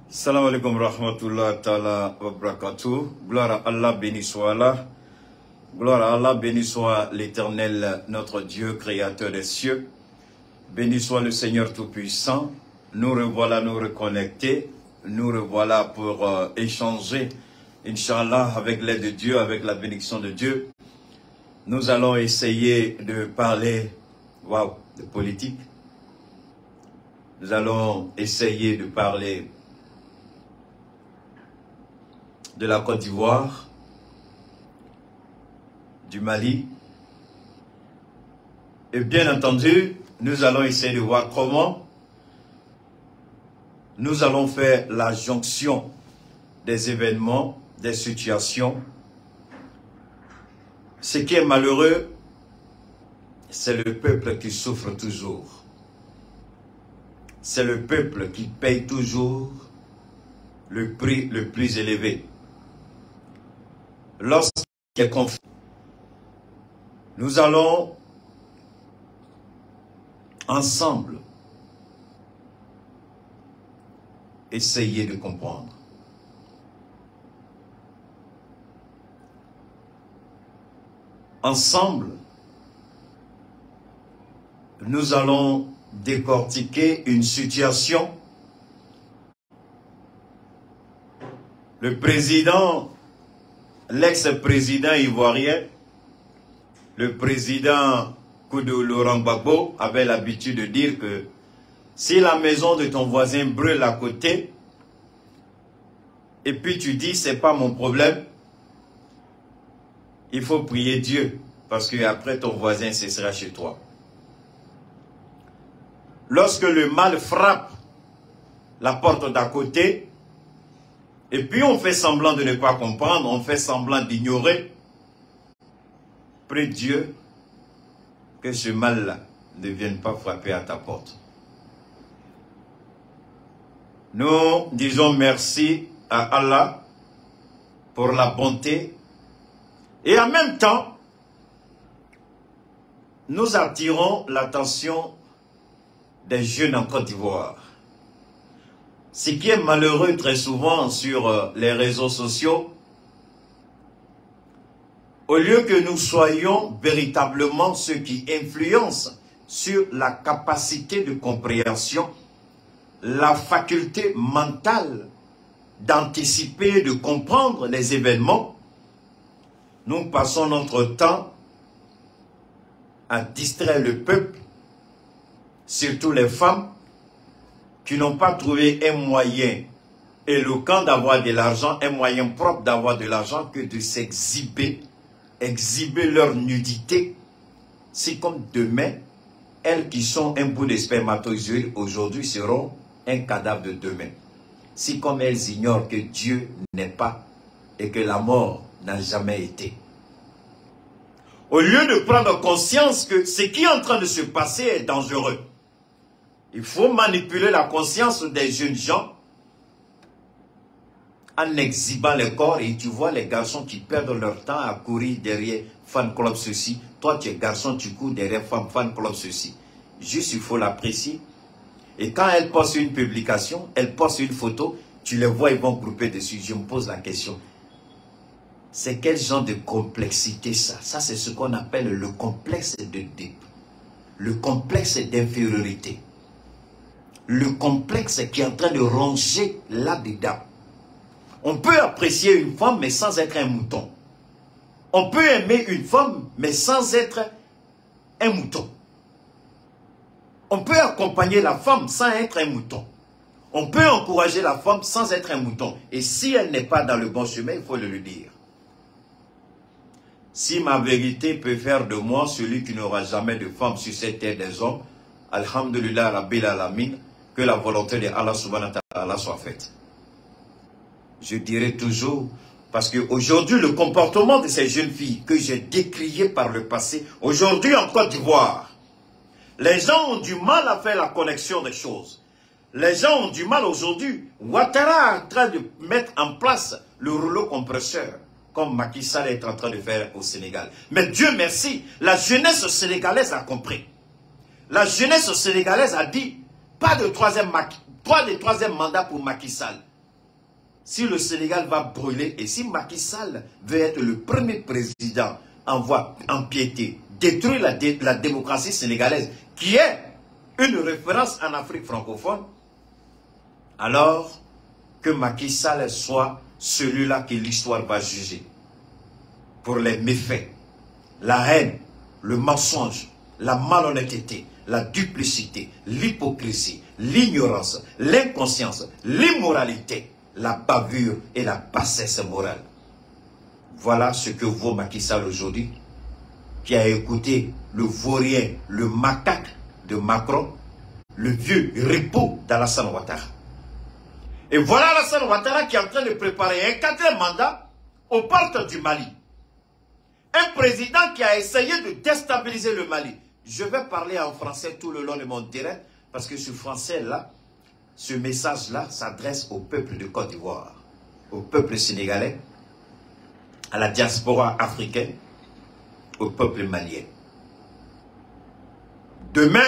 Salam alaikum rahmatullah ta'ala wa barakatuh. Gloire à Allah, béni soit Allah. Gloire à Allah, béni soit l'Éternel, notre Dieu, créateur des cieux. Béni soit le Seigneur Tout-Puissant. Nous revoilà, nous reconnecter. Nous revoilà pour échanger, Inch'Allah, avec l'aide de Dieu, avec la bénédiction de Dieu. Nous allons essayer de parler, de politique. Nous allons essayer de parler de la Côte d'Ivoire, du Mali. Et bien entendu, nous allons essayer de voir comment nous allons faire la jonction des événements, des situations. Ce qui est malheureux, c'est le peuple qui souffre toujours. C'est le peuple qui paye toujours le prix le plus élevé. Lorsqu'il y a conflit, nous allons ensemble essayer de comprendre. Ensemble, nous allons décortiquer une situation. Le président, l'ex-président ivoirien, le président Koudou Laurent Gbagbo avait l'habitude de dire que si la maison de ton voisin brûle à côté, et puis tu dis c'est pas mon problème, il faut prier Dieu, parce que après ton voisin ce sera chez toi. Lorsque le mal frappe la porte d'à côté, et puis on fait semblant de ne pas comprendre, on fait semblant d'ignorer, prie Dieu que ce mal-là ne vienne pas frapper à ta porte. Nous disons merci à Allah pour la bonté et en même temps, nous attirons l'attention des jeunes en Côte d'Ivoire. Ce qui est malheureux très souvent sur les réseaux sociaux, au lieu que nous soyons véritablement ceux qui influencent sur la capacité de compréhension, la faculté mentale d'anticiper, de comprendre les événements, nous passons notre temps à distraire le peuple, surtout les femmes, qui n'ont pas trouvé un moyen éloquent d'avoir de l'argent, un moyen propre d'avoir de l'argent que de s'exhiber, exhiber leur nudité. C'est comme demain, elles qui sont un bout de spermatozoïde aujourd'hui seront un cadavre de demain. Si comme elles ignorent que Dieu n'est pas et que la mort n'a jamais été. Au lieu de prendre conscience que ce qui est en train de se passer est dangereux, il faut manipuler la conscience des jeunes gens en exhibant les corps. Et tu vois les garçons qui perdent leur temps à courir derrière fan club ceci. Toi tu es garçon, tu cours derrière fan club ceci. Juste il faut l'apprécier. Et quand elle poste une publication, elle poste une photo, tu les vois, ils vont grouper dessus. Je me pose la question. C'est quel genre de complexité ça? Ça c'est ce qu'on appelle le complexe d'Oedipe. Le complexe d'infériorité. Le complexe qui est en train de ronger là-dedans. On peut apprécier une femme mais sans être un mouton. On peut aimer une femme mais sans être un mouton. On peut accompagner la femme sans être un mouton. On peut encourager la femme sans être un mouton. Et si elle n'est pas dans le bon chemin, il faut le lui dire. Si ma vérité peut faire de moi celui qui n'aura jamais de femme sur cette terre des hommes, alhamdulillah rabbil alamin, que la volonté de Allah subhanahu wa ta'ala soit faite. Je dirai toujours, parce qu'aujourd'hui, le comportement de ces jeunes filles que j'ai décrié par le passé, aujourd'hui en Côte d'Ivoire, les gens ont du mal à faire la connexion des choses. Les gens ont du mal aujourd'hui. Ouattara est en train de mettre en place le rouleau compresseur, comme Macky Sall est en train de faire au Sénégal. Mais Dieu merci, la jeunesse sénégalaise a compris. La jeunesse sénégalaise a dit, pas de troisième mandat pour Macky Sall. si le Sénégal va brûler et si Macky Sall veut être le premier président en voie empiétée, détruire la démocratie sénégalaise, qui est une référence en Afrique francophone, alors que Macky Sall soit celui-là que l'histoire va juger pour les méfaits, la haine, le mensonge, la malhonnêteté, la duplicité, l'hypocrisie, l'ignorance, l'inconscience, l'immoralité, la bavure et la bassesse morale. Voilà ce que vaut Macky Sall aujourd'hui, qui a écouté le vaurien, le macaque de Macron, le vieux ripou d'Alassane Ouattara. Et voilà Alassane Ouattara qui est en train de préparer un 4e mandat aux portes du Mali. Un président qui a essayé de déstabiliser le Mali. Je vais parler en français tout le long de mon direct, parce que ce français-là, ce message-là s'adresse au peuple de Côte d'Ivoire, au peuple sénégalais, à la diaspora africaine, au peuple malien. Demain,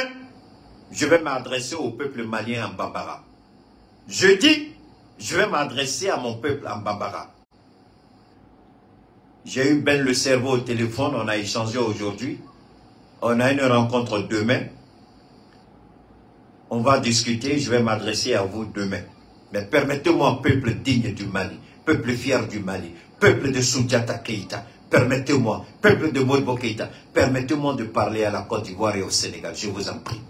je vais m'adresser au peuple malien en Bambara. Jeudi, je vais m'adresser à mon peuple en Bambara. J'ai eu Ben le cerveau au téléphone, on a échangé aujourd'hui. On a une rencontre demain. On va discuter, je vais m'adresser à vous demain. Mais permettez-moi, peuple digne du Mali, peuple fier du Mali, peuple de Soundiata Keïta, permettez-moi, peuple de Modibo Keïta, permettez-moi de parler à la Côte d'Ivoire et au Sénégal, je vous en prie.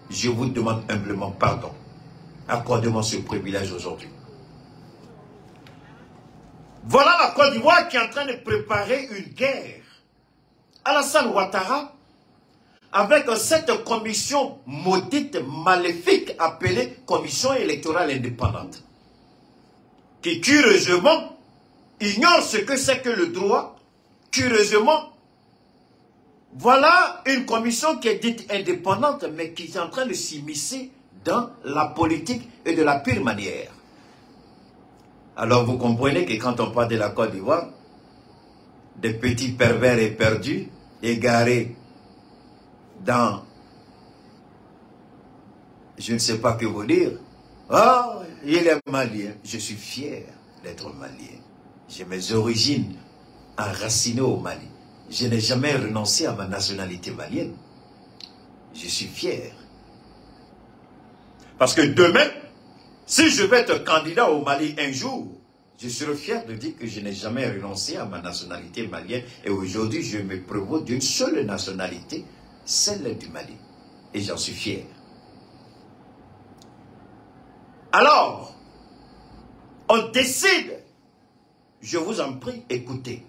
Je vous demande humblement pardon. Accordez-moi ce privilège aujourd'hui. Voilà la Côte d'Ivoire qui est en train de préparer une guerre. Alassane Ouattara, avec cette commission maudite, maléfique, appelée Commission électorale indépendante, qui curieusement ignore ce que c'est que le droit. Curieusement, voilà une commission qui est dite indépendante, mais qui est en train de s'immiscer dans la politique et de la pire manière. Alors vous comprenez que quand on parle de la Côte d'Ivoire, des petits pervers éperdus, égarés dans, je ne sais pas que vous dire, ah, il est malien, je suis fier d'être malien. J'ai mes origines enracinées au Mali. Je n'ai jamais renoncé à ma nationalité malienne. Je suis fier. Parce que demain, si je vais être candidat au Mali un jour, je serai fier de dire que je n'ai jamais renoncé à ma nationalité malienne. Et aujourd'hui, je me prévaut d'une seule nationalité, celle du Mali. Et j'en suis fier. Alors, on décide, je vous en prie, écoutez.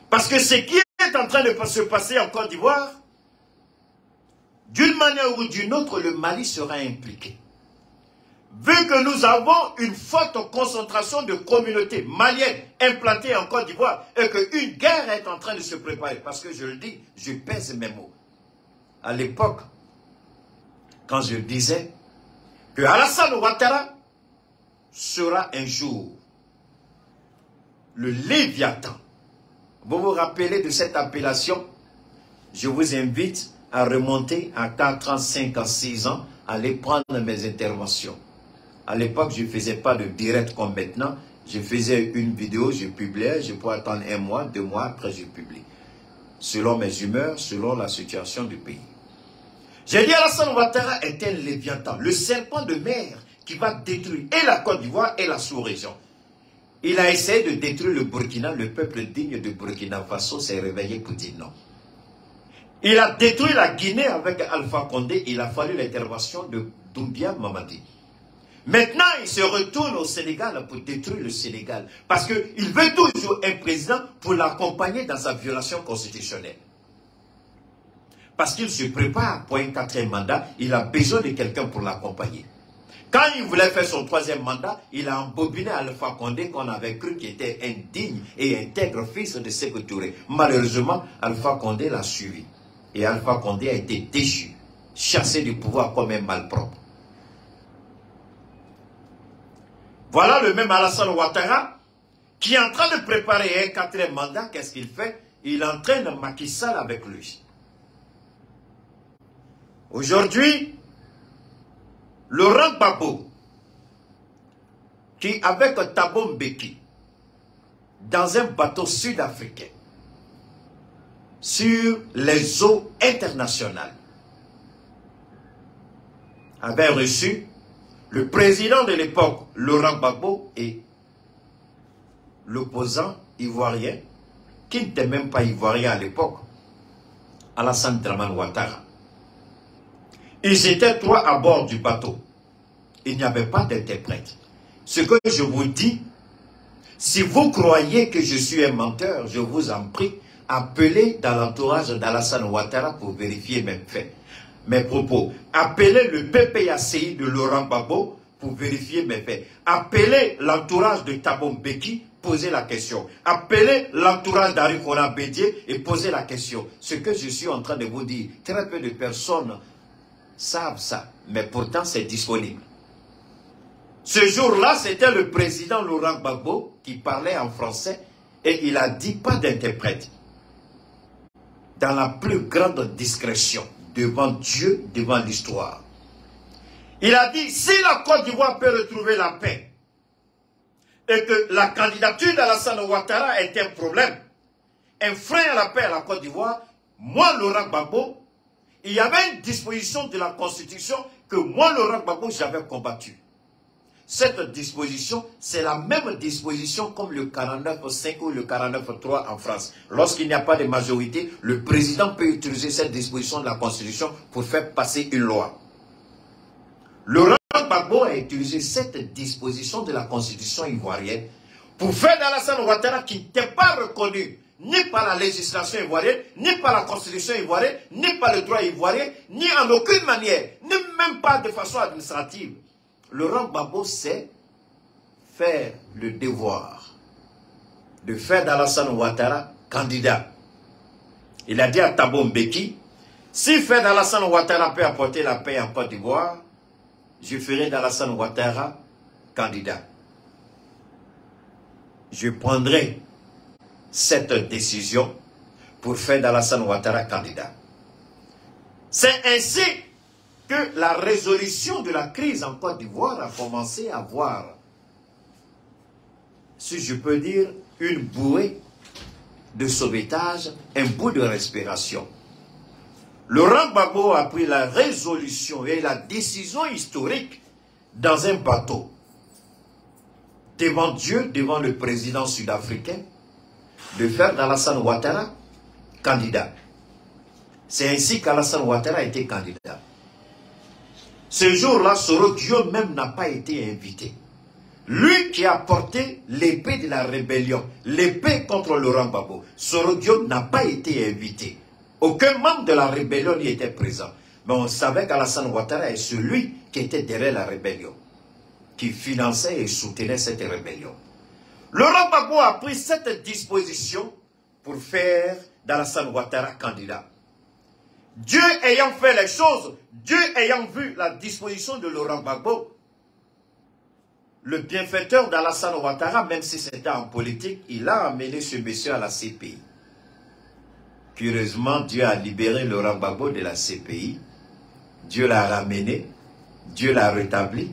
Parce que ce qui est en train de se passer en Côte d'Ivoire, d'une manière ou d'une autre, le Mali sera impliqué. Vu que nous avons une forte concentration de communautés maliennes implantées en Côte d'Ivoire et qu'une guerre est en train de se préparer, parce que je le dis, je pèse mes mots. À l'époque, quand je disais que Alassane Ouattara sera un jour le Léviathan. Vous vous rappelez de cette appellation? Je vous invite à remonter à 4 ans, 5 ans, 6 ans, à aller prendre mes interventions. À l'époque, je ne faisais pas de direct comme maintenant. Je faisais une vidéo, je publiais, je pouvais attendre 1 mois, 2 mois, après je publie. Selon mes humeurs, selon la situation du pays. J'ai dit Alassane Ouattara est un Léviathan, le serpent de mer qui va détruire et la Côte d'Ivoire et la sous-région. Il a essayé de détruire le Burkina, le peuple digne de Burkina Faso s'est réveillé pour dire non. Il a détruit la Guinée avec Alpha Condé, il a fallu l'intervention de Doumbia Mamadi. Maintenant, il se retourne au Sénégal pour détruire le Sénégal. Parce qu'il veut toujours un président pour l'accompagner dans sa violation constitutionnelle. Parce qu'il se prépare pour un 4e mandat, il a besoin de quelqu'un pour l'accompagner. Quand il voulait faire son 3e mandat, il a embobiné Alpha Condé qu'on avait cru qu'il était indigne et intègre fils de Sékou Touré. Malheureusement, Alpha Condé l'a suivi. Et Alpha Condé a été déchu, chassé du pouvoir comme un malpropre. Voilà le même Alassane Ouattara qui est en train de préparer un 4e mandat. Qu'est-ce qu'il fait? Il entraîne Macky Sall avec lui. Aujourd'hui, Laurent Gbagbo, qui, avec Thabo Mbeki, dans un bateau sud-africain, sur les eaux internationales, avait reçu le président de l'époque, Laurent Gbagbo, et l'opposant ivoirien, qui n'était même pas ivoirien à l'époque, Alassane Dramane Ouattara. Ils étaient trois à bord du bateau. Il n'y avait pas d'interprète. Ce que je vous dis, si vous croyez que je suis un menteur, je vous en prie, appelez dans l'entourage d'Alassane Ouattara pour vérifier mes faits, mes propos. Appelez le PPACI de Laurent Gbagbo pour vérifier mes faits. Appelez l'entourage de Thabo Mbeki, posez la question. Appelez l'entourage d'Arikona Bédié et posez la question. Ce que je suis en train de vous dire, très peu de personnes savent ça, mais pourtant c'est disponible. Ce jour-là, c'était le président Laurent Gbagbo qui parlait en français et il a dit pas d'interprète. Dans la plus grande discrétion, devant Dieu, devant l'histoire. Il a dit, si la Côte d'Ivoire peut retrouver la paix, et que la candidature d'Alassane Ouattara est un problème, un frein à la paix à la Côte d'Ivoire, moi, Laurent Gbagbo, il y avait une disposition de la Constitution que moi, Laurent Gbagbo, j'avais combattue. Cette disposition, c'est la même disposition comme le 49.5 ou le 49.3 en France. Lorsqu'il n'y a pas de majorité, le président peut utiliser cette disposition de la Constitution pour faire passer une loi. Laurent Gbagbo a utilisé cette disposition de la Constitution ivoirienne pour faire d'Alassane Ouattara qui n'était pas reconnu ni par la législation ivoirienne, ni par la Constitution ivoirienne, ni par le droit ivoirien, ni en aucune manière, ni même pas de façon administrative. Laurent Gbagbo sait faire le devoir de faire d'Alassane Ouattara candidat. Il a dit à Thabo Mbeki, si faire d'Alassane Ouattara peut apporter la paix en Côte d'Ivoire, je ferai d'Alassane Ouattara candidat. Je prendrai cette décision pour faire d'Alassane Ouattara candidat. C'est ainsi que la résolution de la crise en Côte d'Ivoire a commencé à avoir, si je peux dire, une bouée de sauvetage, un bout de respiration. Laurent Gbagbo a pris la résolution et la décision historique dans un bateau, devant Dieu, devant le président sud-africain, de faire d'Alassane Ouattara candidat. C'est ainsi qu'Alassane Ouattara a été candidat. Ce jour-là, Soro Diop même n'a pas été invité. Lui qui a porté l'épée de la rébellion, l'épée contre Laurent Gbagbo, Soro Diop n'a pas été invité. Aucun membre de la rébellion n'y était présent. Mais on savait qu'Alassane Ouattara est celui qui était derrière la rébellion, qui finançait et soutenait cette rébellion. Laurent Gbagbo a pris cette disposition pour faire d'Alassane Ouattara candidat. Dieu ayant fait les choses, Dieu ayant vu la disposition de Laurent Gbagbo, le bienfaiteur d'Alassane Ouattara, même si c'était en politique, il a amené ce monsieur à la CPI. Curieusement, Dieu a libéré Laurent Gbagbo de la CPI. Dieu l'a ramené, Dieu l'a rétabli.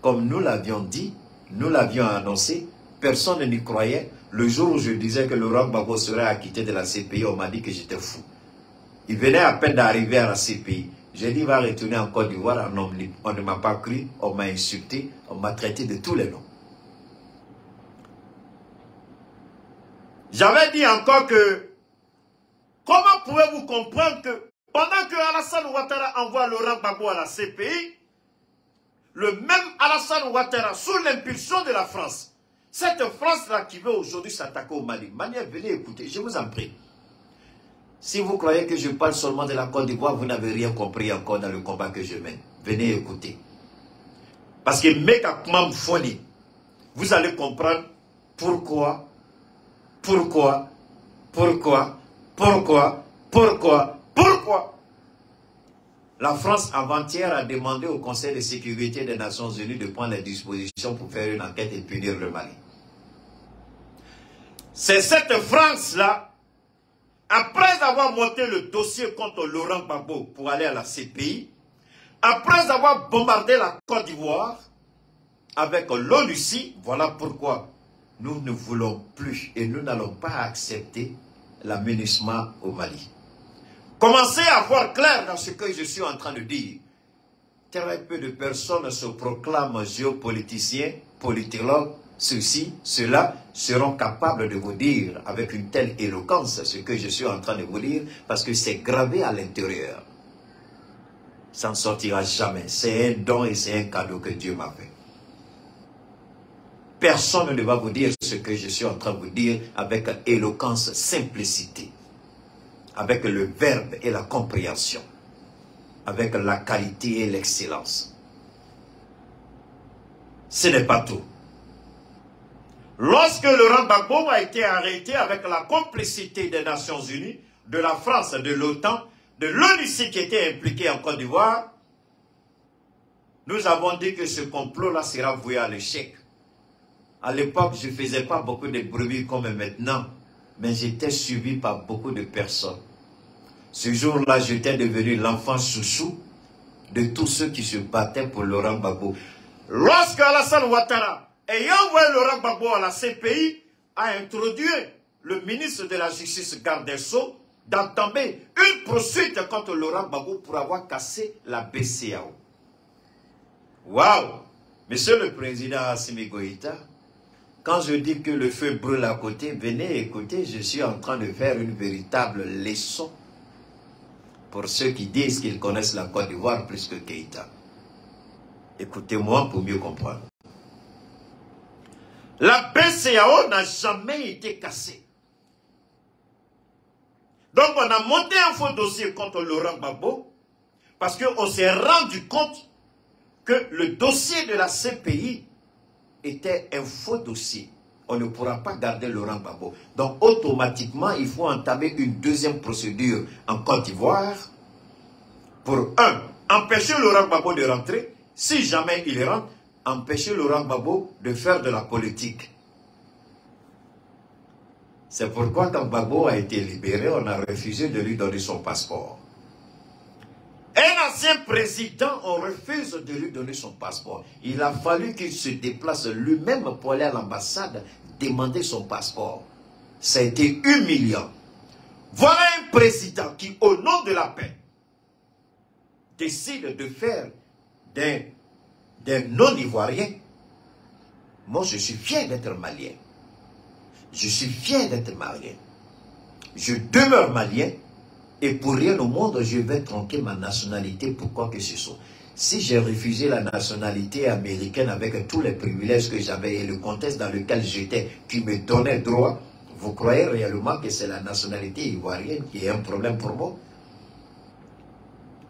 Comme nous l'avions dit, nous l'avions annoncé, personne n'y croyait. Le jour où je disais que Laurent Gbagbo serait acquitté de la CPI, on m'a dit que j'étais fou. Il venait à peine d'arriver à la CPI. J'ai dit, il va retourner en Côte d'Ivoire. On ne m'a pas cru, on m'a insulté, on m'a traité de tous les noms. J'avais dit encore que, comment pouvez-vous comprendre que, pendant que Alassane Ouattara envoie Laurent Gbagbo à la CPI, le même Alassane Ouattara, sous l'impulsion de la France, cette France-là qui veut aujourd'hui s'attaquer au Mali, venez écouter, je vous en prie. Si vous croyez que je parle seulement de la Côte d'Ivoire, vous n'avez rien compris encore dans le combat que je mène. Venez écouter. Parce que vous allez comprendre pourquoi la France avant-hier a demandé au Conseil de sécurité des Nations Unies de prendre les dispositions pour faire une enquête et punir le Mali. C'est cette France-là, après avoir monté le dossier contre Laurent Gbagbo pour aller à la CPI, après avoir bombardé la Côte d'Ivoire, avec l'ONUCI. Voilà pourquoi nous ne voulons plus et nous n'allons pas accepter l'aménagement au Mali. Commencez à voir clair dans ce que je suis en train de dire. Très peu de personnes se proclament géopoliticiens, politologues, ceux-ci, ceux-là seront capables de vous dire avec une telle éloquence ce que je suis en train de vous dire parce que c'est gravé à l'intérieur. Ça ne sortira jamais. C'est un don et c'est un cadeau que Dieu m'a fait. Personne ne va vous dire ce que je suis en train de vous dire avec éloquence, simplicité, avec le verbe et la compréhension, avec la qualité et l'excellence. Ce n'est pas tout. Lorsque Laurent Gbagbo a été arrêté avec la complicité des Nations Unies, de la France, de l'OTAN, de l'ONUCI qui était impliqué en Côte d'Ivoire, nous avons dit que ce complot-là sera voué à l'échec. À l'époque, je ne faisais pas beaucoup de bruit comme maintenant, mais j'étais suivi par beaucoup de personnes. Ce jour-là, j'étais devenu l'enfant chouchou de tous ceux qui se battaient pour Laurent Gbagbo. Lorsque Alassane Ouattara, ayant envoyé Laurent Gbagbo à la CPI, a introduit le ministre de la Justice, garde des Sceaux, d'entamer une poursuite contre Laurent Gbagbo pour avoir cassé la BCEAO. Waouh! Monsieur le Président Assimi Goïta, quand je dis que le feu brûle à côté, venez écouter, je suis en train de faire une véritable leçon pour ceux qui disent qu'ils connaissent la Côte d'Ivoire plus que Keïta. Écoutez-moi pour mieux comprendre. La BCEAO n'a jamais été cassée. Donc on a monté un faux dossier contre Laurent Gbagbo parce qu'on s'est rendu compte que le dossier de la CPI était un faux dossier. On ne pourra pas garder Laurent Gbagbo. Donc automatiquement, il faut entamer une deuxième procédure en Côte d'Ivoire pour empêcher Laurent Gbagbo de rentrer. Si jamais il rentre, empêcher Laurent Gbagbo de faire de la politique. C'est pourquoi quand Gbagbo a été libéré, on a refusé de lui donner son passeport. Un ancien président, on refuse de lui donner son passeport. Il a fallu qu'il se déplace lui-même pour aller à l'ambassade demander son passeport. Ça a été humiliant. Voilà un président qui, au nom de la paix, décide de faire des non-ivoiriens. Moi, je suis fier d'être malien. Je suis fier d'être malien. Je demeure malien. Et pour rien au monde, je vais tronquer ma nationalité pour quoi que ce soit. Si j'ai refusé la nationalité américaine avec tous les privilèges que j'avais et le contexte dans lequel j'étais, qui me donnait droit, vous croyez réellement que c'est la nationalité ivoirienne qui est un problème pour moi?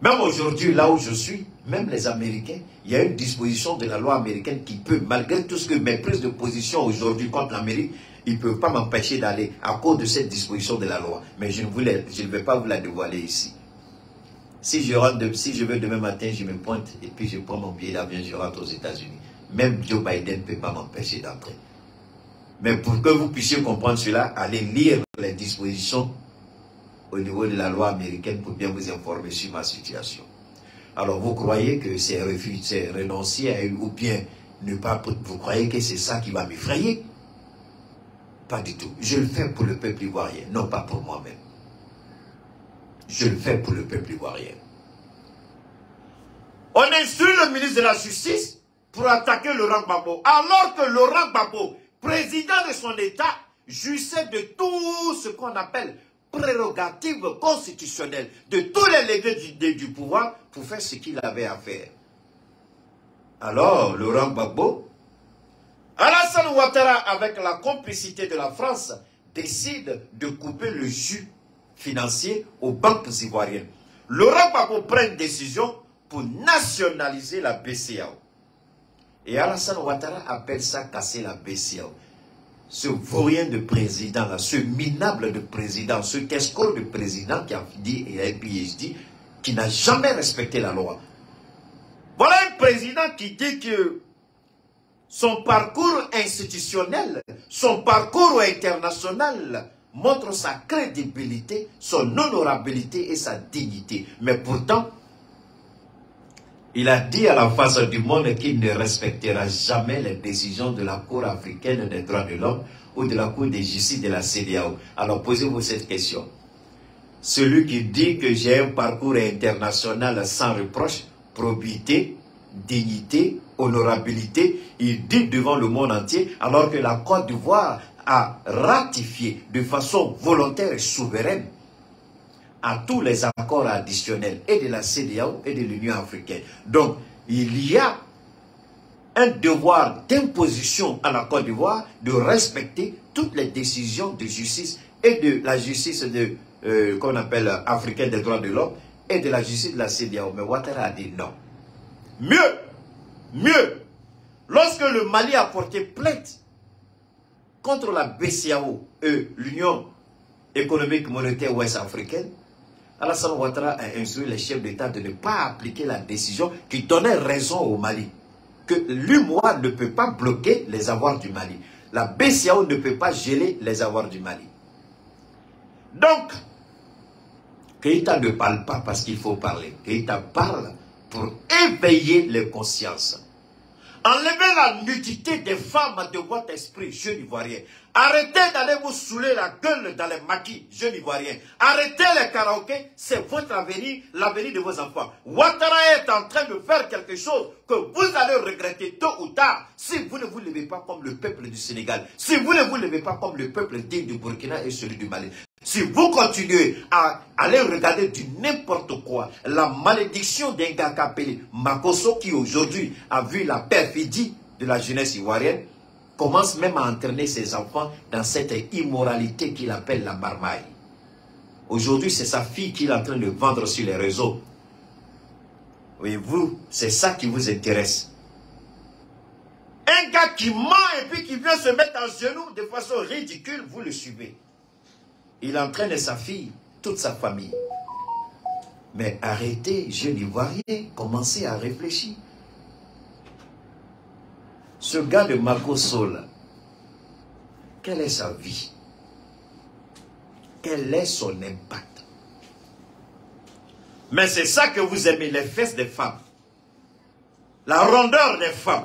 Même aujourd'hui, là où je suis, même les Américains, il y a une disposition de la loi américaine qui peut, malgré tout ce que mes prises de position aujourd'hui contre l'Amérique, ils ne peuvent pas m'empêcher d'aller à cause de cette disposition de la loi. Mais je ne vais pas vous la dévoiler ici. Si je veux demain matin, je me pointe et puis je prends mon billet d'avion, je rentre aux États-Unis. Même Joe Biden ne peut pas m'empêcher d'entrer. Mais pour que vous puissiez comprendre cela, allez lire les dispositions au niveau de la loi américaine pour bien vous informer sur ma situation. Alors vous croyez que c'est renoncer à ou bien ne pas, vous croyez que c'est ça qui va m'effrayer? Pas du tout. Je le fais pour le peuple ivoirien, non pas pour moi-même. Je le fais pour le peuple ivoirien. On instruit le ministre de la Justice pour attaquer Laurent Gbagbo, alors que Laurent Gbagbo, président de son État, jouissait de tout ce qu'on appelle prérogative constitutionnelle, de tous les leviers du pouvoir pour faire ce qu'il avait à faire. Alors, Laurent Gbagbo, Alassane Ouattara, avec la complicité de la France, décide de couper le jus financier aux banques ivoiriennes. Laurent Gbagbo prend une décision pour nationaliser la BCEAO. Et Alassane Ouattara appelle ça casser la BCEAO. Ce vaurien de président, là, ce minable de président, ce escroc de président qui a dit et a un PhD, qui n'a jamais respecté la loi. Voilà un président qui dit que son parcours institutionnel, son parcours international montre sa crédibilité, son honorabilité et sa dignité. Mais pourtant, Il a dit à la face du monde qu'il ne respectera jamais les décisions de la Cour africaine des droits de l'homme ou de la Cour de justice de la CEDEAO. Alors posez-vous cette question. Celui qui dit que j'ai un parcours international sans reproche, probité, dignité, honorabilité, il dit devant le monde entier, alors que la Côte d'Ivoire a ratifié de façon volontaire et souveraine à tous les accords additionnels et de la CEDEAO et de l'Union africaine. Donc, il y a un devoir d'imposition à la Côte d'Ivoire de respecter toutes les décisions de justice et de la justice qu'on appelle africaine des droits de l'homme et de la justice de la CEDEAO. Mais Ouattara a dit non. Mieux, lorsque le Mali a porté plainte contre la BCEAO et l'Union économique monétaire ouest-africaine, Alassane Ouattara a instruit les chefs d'État de ne pas appliquer la décision qui donnait raison au Mali. Que l'UMOA ne peut pas bloquer les avoirs du Mali. La BCEAO ne peut pas geler les avoirs du Mali. Donc, Keïta ne parle pas parce qu'il faut parler. Keïta parle pour éveiller les consciences. Enlevez la nudité des femmes de votre esprit, jeunes Ivoiriens. Arrêtez d'aller vous saouler la gueule dans les maquis, jeunes Ivoiriens. Arrêtez les karaokés, c'est votre avenir, l'avenir de vos enfants. Ouattara est en train de faire quelque chose que vous allez regretter tôt ou tard si vous ne vous levez pas comme le peuple du Sénégal, si vous ne vous levez pas comme le peuple digne du Burkina et celui du Mali. Si vous continuez à aller regarder du n'importe quoi, la malédiction d'un gars appelé Makosso qui aujourd'hui a vu la perfidie de la jeunesse ivoirienne, commence même à entraîner ses enfants dans cette immoralité qu'il appelle la marmaille. Aujourd'hui, c'est sa fille qu'il est en train de vendre sur les réseaux. Oui, vous, c'est ça qui vous intéresse. Un gars qui ment et puis qui vient se mettre en genoux de façon ridicule, vous le suivez. Il entraîne sa fille, toute sa famille. Mais arrêtez, jeunes Ivoiriens, commencez à réfléchir. Ce gars de Makosso, quelle est sa vie? Quel est son impact? Mais c'est ça que vous aimez, les fesses des femmes. La rondeur des femmes.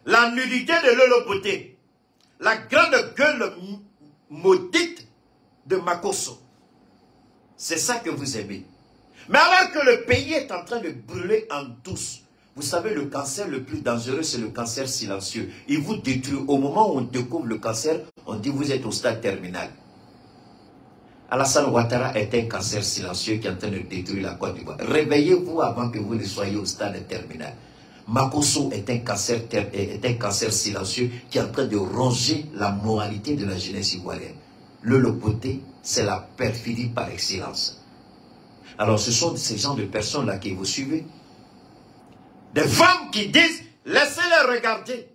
La nudité de l'holopoté. La grande gueule maudite de Makosso. C'est ça que vous aimez. Mais alors que le pays est en train de brûler en douce, vous savez, le cancer le plus dangereux, c'est le cancer silencieux. Il vous détruit. Au moment où on découvre le cancer, on dit vous êtes au stade terminal. Alassane Ouattara est un cancer silencieux qui est en train de détruire la Côte d'Ivoire. Réveillez-vous avant que vous ne soyez au stade terminal. Makosso est un cancer silencieux qui est en train de ronger la moralité de la jeunesse ivoirienne. Le lopoté, c'est la perfidie par excellence. Alors ce sont ces gens de personnes-là qui vous suivez. Des femmes qui disent, laissez-les regarder.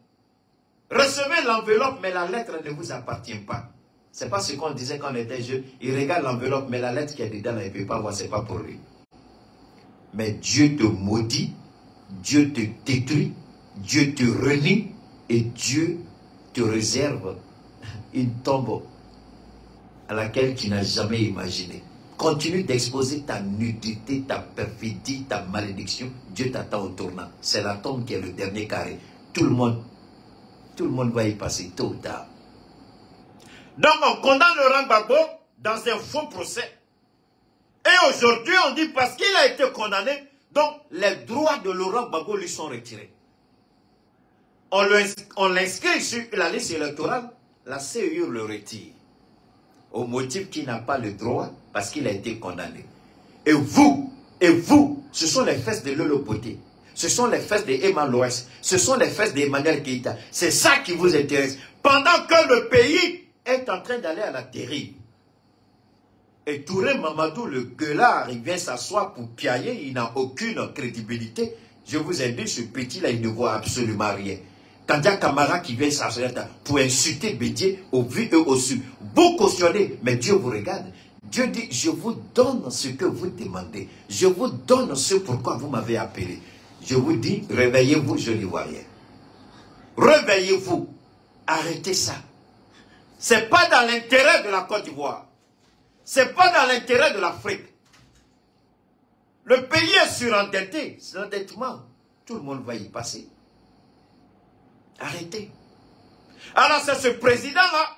Recevez l'enveloppe, mais la lettre ne vous appartient pas. C'est pas ce qu'on disait quand on était jeune. Il regarde l'enveloppe, mais la lettre qui est dedans, il ne peut pas voir, c'est pas pour lui. Mais Dieu te maudit, Dieu te détruit, Dieu te renie et Dieu te réserve une tombe à laquelle tu n'as jamais imaginé. Continue d'exposer ta nudité, ta perfidie, ta malédiction. Dieu t'attend au tournant. C'est la tombe qui est le dernier carré. Tout le monde va y passer tôt ou tard. Donc on condamne Laurent Gbagbo dans un faux procès. Et aujourd'hui on dit parce qu'il a été condamné, donc les droits de Laurent Gbagbo lui sont retirés. On l'inscrit sur la liste électorale, la CEI le retire. Au motif qu'il n'a pas le droit parce qu'il a été condamné. Et vous, ce sont les fesses de Lolo Poté. Ce sont les fesses d'Emma Loès. Ce sont les fesses d'Emmanuel Keïta. C'est ça qui vous intéresse. Pendant que le pays est en train d'aller à la dérive. Et Touré Mamadou, le gueulard, il vient s'asseoir pour piailler. Il n'a aucune crédibilité. Je vous ai dit, ce petit-là, il ne voit absolument rien. Kandia Kamara qui vient s'asseoir pour insulter Bédié au vu et au su. Vous cautionnez, mais Dieu vous regarde. Dieu dit, je vous donne ce que vous demandez. Je vous donne ce pourquoi vous m'avez appelé. Je vous dis, réveillez-vous, jeunes Ivoiriens. Réveillez-vous. Arrêtez ça. Ce n'est pas dans l'intérêt de la Côte d'Ivoire. Ce n'est pas dans l'intérêt de l'Afrique. Le pays est surendetté. C'est l'endettement. tout le monde va y passer. Arrêtez. Alors c'est ce président-là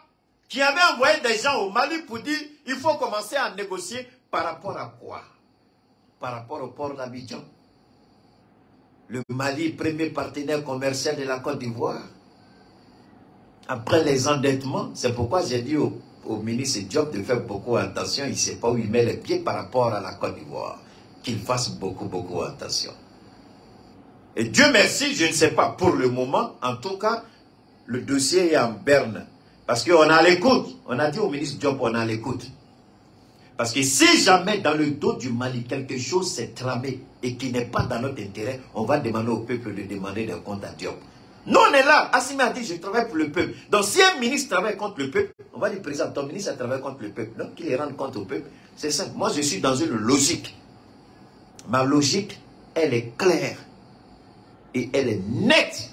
qui avait envoyé des gens au Mali pour dire il faut commencer à négocier par rapport à quoi? Par rapport au port d'Abidjan. Le Mali, premier partenaire commercial de la Côte d'Ivoire. Après les endettements, c'est pourquoi j'ai dit au ministre Diop de faire beaucoup attention. Il ne sait pas où il met les pieds par rapport à la Côte d'Ivoire. Qu'il fasse beaucoup attention. Et Dieu merci, je ne sais pas, pour le moment, en tout cas, le dossier est en berne. Parce qu'on a l'écoute. On a dit au ministre Diop, on a l'écoute. Parce que si jamais dans le dos du Mali, quelque chose s'est tramé et qui n'est pas dans notre intérêt, on va demander au peuple de demander des comptes à Diop. Nous, on est là. Assimi a dit, je travaille pour le peuple. Donc, si un ministre travaille contre le peuple, on va dire, président, ton ministre a travaillé contre le peuple. Donc, qu'il rende compte au peuple. C'est simple. Moi, je suis dans une logique. Ma logique, elle est claire. Et elle est nette.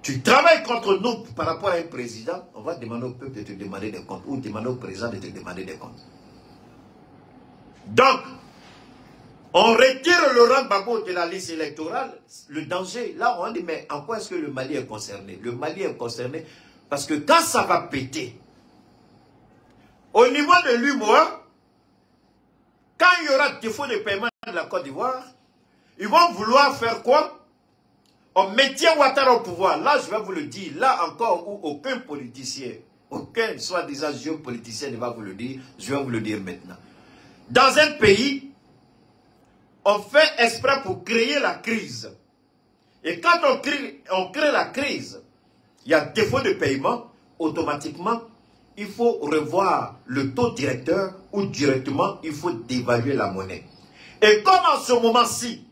Tu travailles contre nous par rapport à un président, on va demander au peuple de te demander des comptes. Ou demander au président de te demander des comptes. Donc, on retire Laurent Gbagbo de la liste électorale. Le danger, là on dit, mais en quoi est-ce que le Mali est concerné? Le Mali est concerné parce que quand ça va péter, au niveau de l'UMOA, quand il y aura défaut de paiement de la Côte d'Ivoire, ils vont vouloir faire quoi? On maintient Ouattara au pouvoir. Là, je vais vous le dire, là encore où aucun politicien, aucun soi-disant géopoliticien ne va vous le dire, je vais vous le dire maintenant. Dans un pays, on fait exprès pour créer la crise. Et quand on crée la crise, il y a défaut de paiement, automatiquement, il faut revoir le taux directeur ou directement, il faut dévaluer la monnaie. Et comme en ce moment-ci,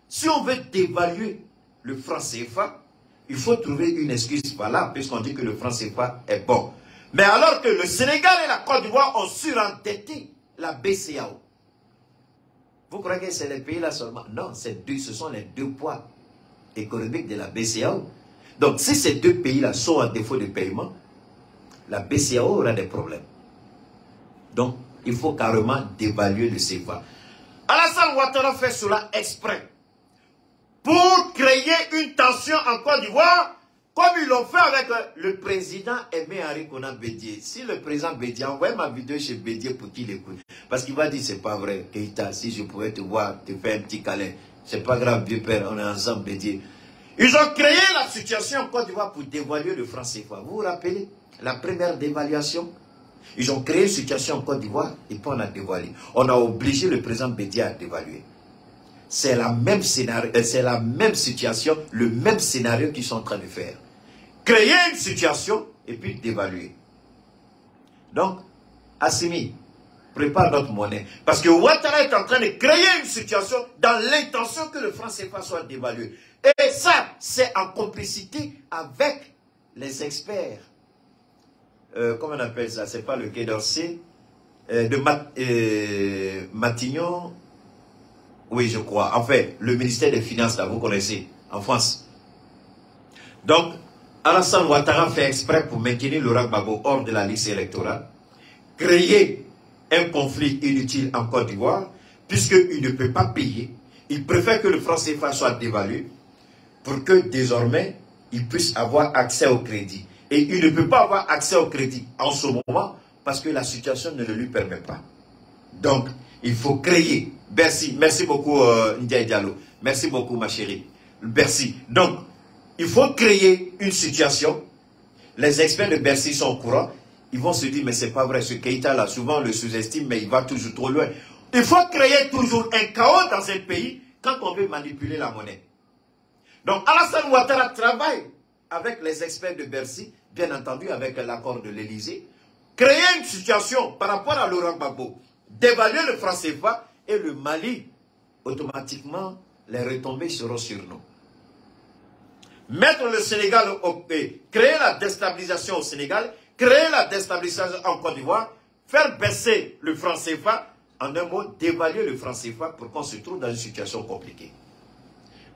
si on veut dévaluer le franc CFA, il faut trouver une excuse valable puisqu'on dit que le franc CFA est bon. Mais alors que le Sénégal et la Côte d'Ivoire ont surendetté la BCEAO. Vous croyez que c'est les pays-là seulement? Non, ce sont les deux poids économiques de la BCEAO. Donc, si ces deux pays-là sont en défaut de paiement, la BCEAO aura des problèmes. Donc, il faut carrément dévaluer le CFA. Alassane Ouattara fait cela exprès pour créer une tension en Côte d'Ivoire, comme ils l'ont fait avec le président Aimé Henri Konan Bédié. Si le président Bédié, envoie ma vidéo chez Bédié pour qu'il écoute. Parce qu'il va dire, c'est pas vrai, Keïta, si je pouvais te voir, te faire un petit câlin. C'est pas grave, vieux père, on est ensemble, Bédié. Ils ont créé la situation en Côte d'Ivoire pour dévaluer le franc CFA. Vous vous rappelez la première dévaluation? Ils ont créé une situation en Côte d'Ivoire et puis on a dévalué. On a obligé le président Bédié à dévaluer. C'est la même scénario, c'est la même situation, le même scénario qu'ils sont en train de faire. Créer une situation et puis dévaluer. Donc, Assimi, prépare notre monnaie. Parce que Ouattara est en train de créer une situation dans l'intention que le franc CFA soit dévalué. Et ça, c'est en complicité avec les experts. Comment on appelle ça? C'est pas le Quai d'Orsay. De Matignon. Oui, je crois. Enfin, le ministère des Finances, là, vous connaissez, en France. Donc, Alassane Ouattara fait exprès pour maintenir Laurent Gbagbo hors de la liste électorale, créer un conflit inutile en Côte d'Ivoire, puisqu'il ne peut pas payer. Il préfère que le franc CFA soit dévalué pour que désormais, il puisse avoir accès au crédit. Et il ne peut pas avoir accès au crédit en ce moment parce que la situation ne le lui permet pas. Donc, il faut créer. Bercy, merci beaucoup Ndiaye Diallo. Merci beaucoup ma chérie. Bercy. Donc, il faut créer une situation. Les experts de Bercy sont au courant. Ils vont se dire, mais c'est pas vrai, ce Keïta là, souvent on le sous-estime, mais il va toujours trop loin. Il faut créer toujours un chaos dans un pays quand on veut manipuler la monnaie. Donc, Alassane Ouattara travaille avec les experts de Bercy, bien entendu avec l'accord de l'Élysée, créer une situation par rapport à Laurent Gbagbo, dévaluer le franc CFA et le Mali, automatiquement, les retombées seront sur nous. Mettre le Sénégal au pays, créer la déstabilisation au Sénégal, créer la déstabilisation en Côte d'Ivoire, faire baisser le franc CFA, en un mot, dévaluer le franc CFA pour qu'on se trouve dans une situation compliquée.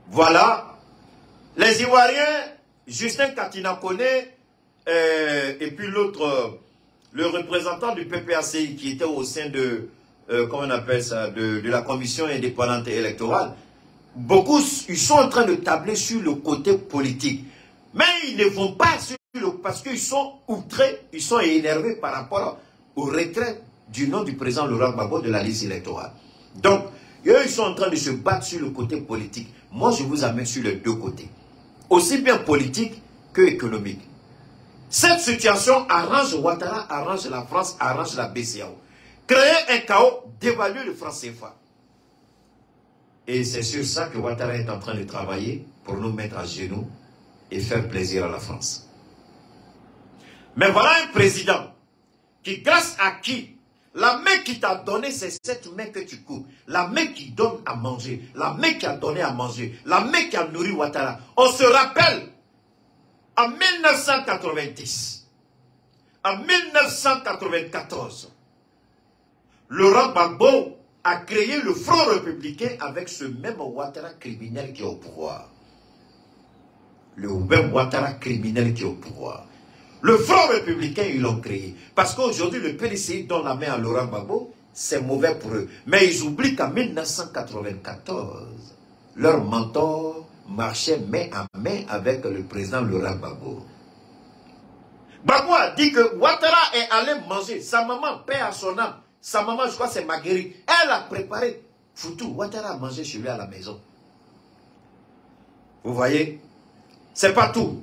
Voilà. Les Ivoiriens, Justin Katina Kone, et puis l'autre, le représentant du PPACI qui était au sein de, comment on appelle ça, de la commission indépendante électorale. beaucoup, ils sont en train de tabler sur le côté politique. Mais ils ne vont pas sur parce qu'ils sont outrés, ils sont énervés par rapport au retrait du nom du président Laurent Gbagbo de la liste électorale. Donc, eux, ils sont en train de se battre sur le côté politique. Moi, je vous amène sur les deux côtés. Aussi bien politique que économique. Cette situation arrange Ouattara, arrange la France, arrange la BCEAO. Créer un chaos, dévaluer le franc CFA. Et c'est sur ça que Ouattara est en train de travailler pour nous mettre à genoux et faire plaisir à la France. Mais voilà un président qui, grâce à qui, la main qui t'a donné, c'est cette main que tu coupes. La main qui donne à manger, la main qui a donné à manger, la main qui a nourri Ouattara. On se rappelle, en 1990, en 1994, Laurent Gbagbo a créé le Front républicain avec ce même Ouattara criminel qui est au pouvoir. Le même Ouattara criminel qui est au pouvoir. Le Front républicain, ils l'ont créé. Parce qu'aujourd'hui, le PDCI donne la main à Laurent Gbagbo, c'est mauvais pour eux. Mais ils oublient qu'en 1994, leur mentor marchait main à main avec le président Laurent Gbagbo. Gbagbo a dit que Ouattara est allé manger. Sa maman, paix à son âme. Sa maman, je crois, c'est Marguerite. Elle a préparé Foutou. Ouattara a mangé chez lui à la maison. Vous voyez? C'est pas tout.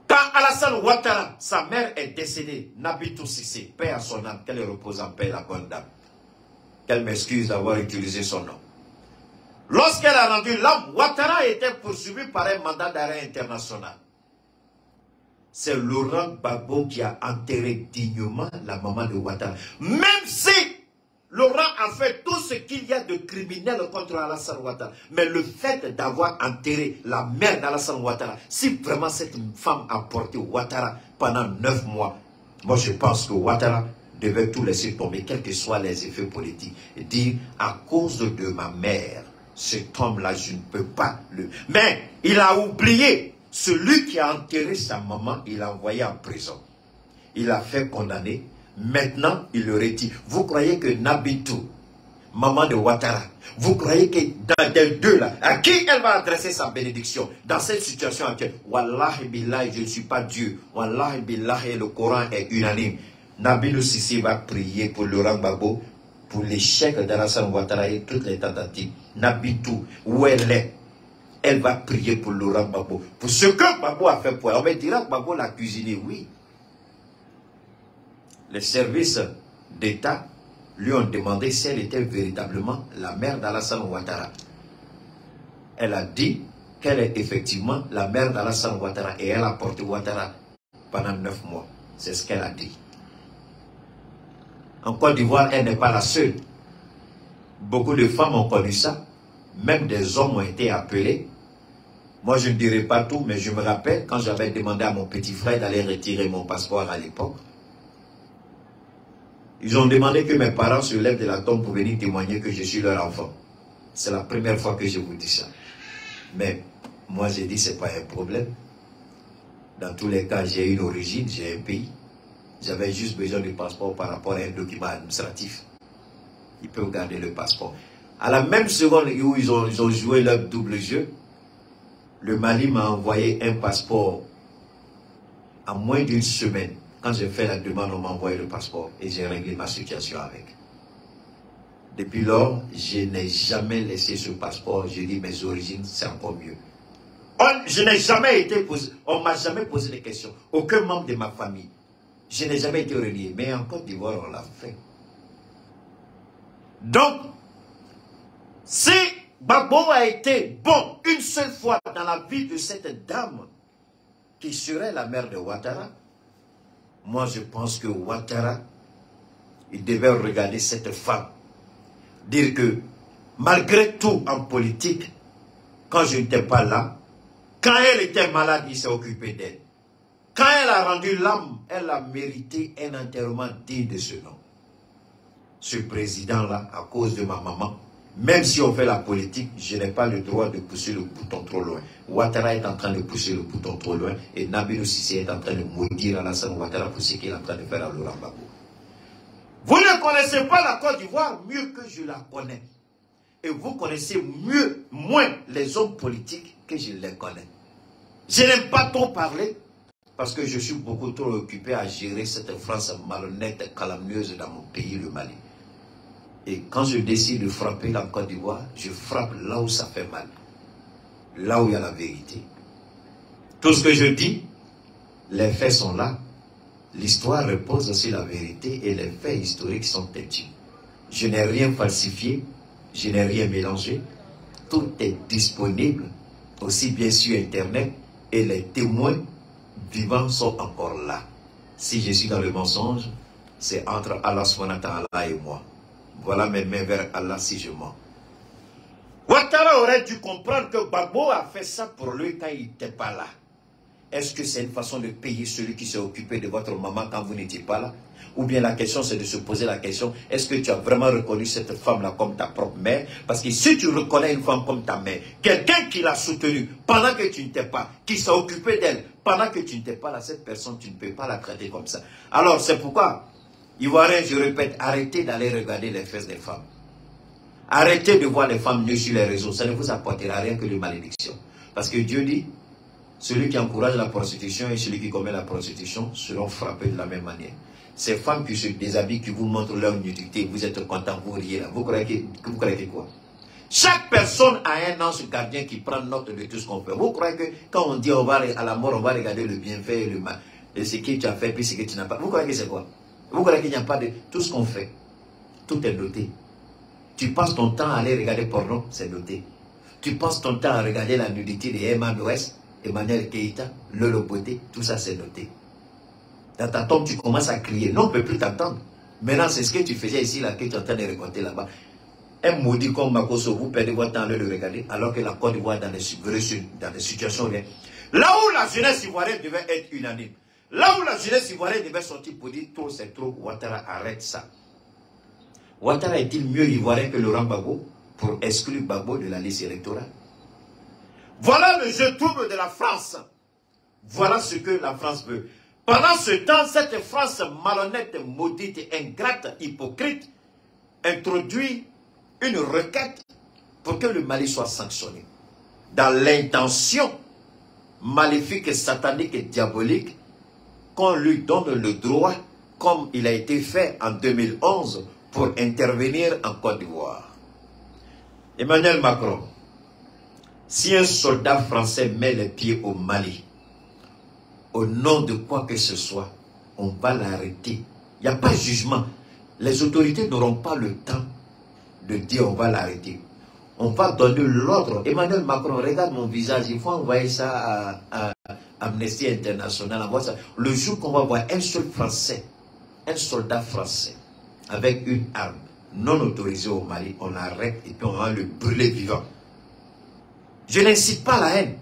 Quand Alassane Ouattara, sa mère est décédée, Nabitou Sissé, paix à son âme, qu'elle repose en paix, la bonne dame. Qu'elle m'excuse d'avoir utilisé son nom. Lorsqu'elle a rendu l'âme, Ouattara était poursuivi par un mandat d'arrêt international. C'est Laurent Gbagbo qui a enterré dignement la maman de Ouattara. Même si Laurent a fait tout ce qu'il y a de criminel contre Alassane Ouattara. Mais le fait d'avoir enterré la mère d'Alassane Ouattara, si vraiment cette femme a porté Ouattara pendant 9 mois, moi je pense que Ouattara devait tout laisser tomber, quels que soient les effets politiques, et dire à cause de ma mère, cet homme-là, je ne peux pas le... Mais il a oublié, celui qui a enterré sa maman, il l'a envoyé en prison. Il a fait condamner. Maintenant, il le retire. Vous croyez que Nabitou, maman de Ouattara, vous croyez que dans les deux là, à qui elle va adresser sa bénédiction dans cette situation actuelle? Wallahi billahi, je ne suis pas Dieu. Wallahi billahi, le Coran est unanime. Nabilou Sissi va prier pour Laurent Gbagbo, pour l'échec d'Alassane Ouattara et toutes les tentatives. Nabitou, où elle est, elle va prier pour Laurent Gbagbo. Pour ce que Gbagbo a fait pour elle. On me dira que Gbagbo l'a cuisiné, oui. Les services d'État lui ont demandé si elle était véritablement la mère d'Alassane Ouattara. Elle a dit qu'elle est effectivement la mère d'Alassane Ouattara et elle a porté Ouattara pendant 9 mois. C'est ce qu'elle a dit. En Côte d'Ivoire, elle n'est pas la seule. Beaucoup de femmes ont connu ça. Même des hommes ont été appelés. Moi, je ne dirai pas tout, mais je me rappelle quand j'avais demandé à mon petit frère d'aller retirer mon passeport à l'époque. Ils ont demandé que mes parents se lèvent de la tombe pour venir témoigner que je suis leur enfant. C'est la première fois que je vous dis ça. Mais moi, j'ai dit, ce n'est pas un problème. Dans tous les cas, j'ai une origine, j'ai un pays. J'avais juste besoin du passeport par rapport à un document administratif. Ils peuvent garder le passeport. À la même seconde où ils ont joué leur double jeu, le Mali m'a envoyé un passeport en moins d'une semaine. Quand j'ai fait la demande, on m'a envoyé le passeport et j'ai réglé ma situation avec. Depuis lors, je n'ai jamais laissé ce passeport. Je dis mes origines, c'est encore mieux. Je n'ai jamais été posé, on ne m'a jamais posé des questions. Aucun membre de ma famille. Je n'ai jamais été relié. Mais en Côte d'Ivoire, on l'a fait. Donc, si Gbagbo a été bon une seule fois dans la vie de cette dame qui serait la mère de Ouattara, moi, je pense que Ouattara, il devait regarder cette femme, dire que malgré tout en politique, quand je n'étais pas là, quand elle était malade, il s'est occupé d'elle. Quand elle a rendu l'âme, elle a mérité un enterrement digne de ce nom. Ce président-là, à cause de ma maman, même si on fait la politique, je n'ai pas le droit de pousser le bouton trop loin. Ouattara est en train de pousser le bouton trop loin et Nabilou Sissé est en train de maudire Alassane Ouattara pour ce qu'il est en train de faire à Laurent Gbagbo. Vous ne connaissez pas la Côte d'Ivoire mieux que je la connais. Et vous connaissez moins les hommes politiques que je les connais. Je n'aime pas trop parler parce que je suis beaucoup trop occupé à gérer cette France malhonnête, calomnieuse dans mon pays, le Mali. Et quand je décide de frapper la Côte d'Ivoire, je frappe là où ça fait mal. Là où il y a la vérité. Tout ce que je dis, les faits sont là. L'histoire repose sur la vérité et les faits historiques sont têtus. Je n'ai rien falsifié, je n'ai rien mélangé. Tout est disponible, aussi bien sur Internet, et les témoins vivants sont encore là. Si je suis dans le mensonge, c'est entre Allah SWT et moi. Voilà mes mains vers Allah si je mens. Ouattara aurait dû comprendre que Gbagbo a fait ça pour lui quand il n'était pas là. Est-ce que c'est une façon de payer celui qui s'est occupé de votre maman quand vous n'étiez pas là? Ou bien la question c'est de se poser la question, est-ce que tu as vraiment reconnu cette femme-là comme ta propre mère? Parce que si tu reconnais une femme comme ta mère, quelqu'un qui l'a soutenue pendant que tu n'étais pas, qui s'est occupé d'elle pendant que tu n'étais pas là, cette personne, tu ne peux pas la traiter comme ça. Alors c'est pourquoi, Ivoiriens, je répète, arrêtez d'aller regarder les fesses des femmes. Arrêtez de voir les femmes nues sur les réseaux, ça ne vous apportera rien que de malédiction. Parce que Dieu dit, celui qui encourage la prostitution et celui qui commet la prostitution seront frappés de la même manière. Ces femmes qui se déshabillent, qui vous montrent leur nudité, vous êtes contents, vous riez là. Vous croyez que quoi? Chaque personne a un ange gardien qui prend note de tout ce qu'on fait. Vous croyez que quand on dit on va à la mort, on va regarder le bienfait et le mal, et ce que tu as fait puis ce que tu n'as pas. Vous croyez que c'est quoi? Vous croyez qu'il n'y a pas de... Tout ce qu'on fait, tout est noté. Tu passes ton temps à aller regarder porno, c'est noté. Tu passes ton temps à regarder la nudité de Emma West, Emmanuel Keïta, Lolo Beauté, tout ça c'est noté. Dans ta tombe, tu commences à crier. Non, on ne peut plus t'entendre. Maintenant, c'est ce que tu faisais ici, là, que tu es en train de raconter là-bas. Un maudit comme Makosso, vous perdez votre temps à le regarder, alors que la Côte d'Ivoire dans des situations bien. Là où la jeunesse ivoirienne devait être unanime, là où la jeunesse ivoirienne devait sortir pour dire trop c'est trop, Ouattara arrête ça. Ouattara est-il mieux ivoirien que Laurent Gbagbo pour exclure Gbagbo de la liste électorale? Voilà le jeu trouble de la France. Voilà ce que la France veut. Pendant ce temps, cette France malhonnête, maudite, ingrate, hypocrite, introduit une requête pour que le Mali soit sanctionné. Dans l'intention maléfique, satanique et diabolique qu'on lui donne le droit, comme il a été fait en 2011, pour intervenir en Côte d'Ivoire. Emmanuel Macron, si un soldat français met les pieds au Mali, au nom de quoi que ce soit, on va l'arrêter. Il n'y a pas de jugement. Les autorités n'auront pas le temps de dire on va l'arrêter. On va donner l'ordre. Emmanuel Macron, regarde mon visage, il faut envoyer ça à Amnesty International. Le jour qu'on va voir un seul Français, un soldat français, avec une arme non autorisée au Mali, on l'arrête et puis on va le brûler vivant. Je n'incite pas la haine,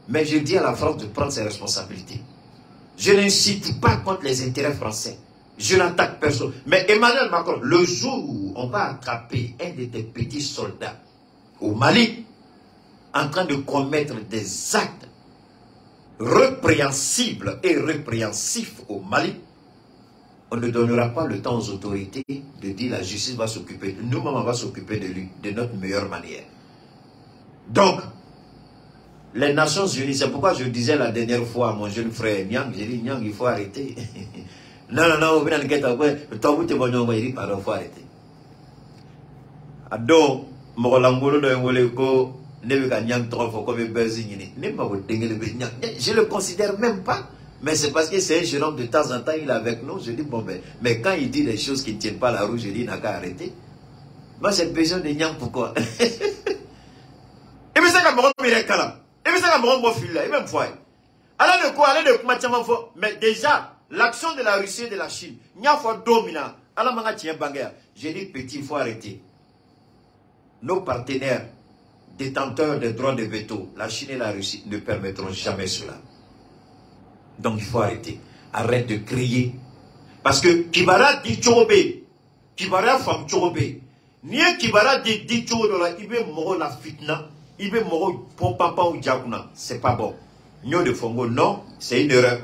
mais je dis à la France de prendre ses responsabilités. Je n'incite pas contre les intérêts français. Je n'attaque personne. Mais Emmanuel Macron, le jour où on va attraper un de tes petits soldats au Mali, en train de commettre des actes répréhensibles et répréhensifs au Mali, on ne donnera pas le temps aux autorités de dire la justice va s'occuper. Nous-mêmes, on va s'occuper de lui, de notre meilleure manière. Donc, les Nations Unies, c'est pourquoi je disais la dernière fois à mon jeune frère Nyang, j'ai dit Nyang, il faut arrêter. Non, il faut arrêter. Ado, je le considère même pas, mais c'est parce que c'est un jeune homme de temps en temps, il est avec nous. Je dis bon, mais quand il dit des choses qui ne tiennent pas la route, je dis il n'a qu'à arrêter. Moi, j'ai besoin de Nyang, pourquoi? Et puis ça, quand on est calme. Et puis ça, quand on est là, et même fois. Alors de quoi, aller de quoi, mais déjà, l'action de la Russie et de la Chine, il y a fois dominant. Alors, j'ai dit petit, il faut arrêter. Nos partenaires, détenteurs des droits de veto, la Chine et la Russie, ne permettront jamais cela. Donc il faut arrêter. Arrête de crier. Parce que Kibara dit Tchorobe, Kibara femme Tchorobe, ni Kibara dit Tchorobe, il veut mourir la fitna, il veut mourir pour papa ou diakuna. C'est pas bon. Nyo de Fongo, non, c'est une erreur.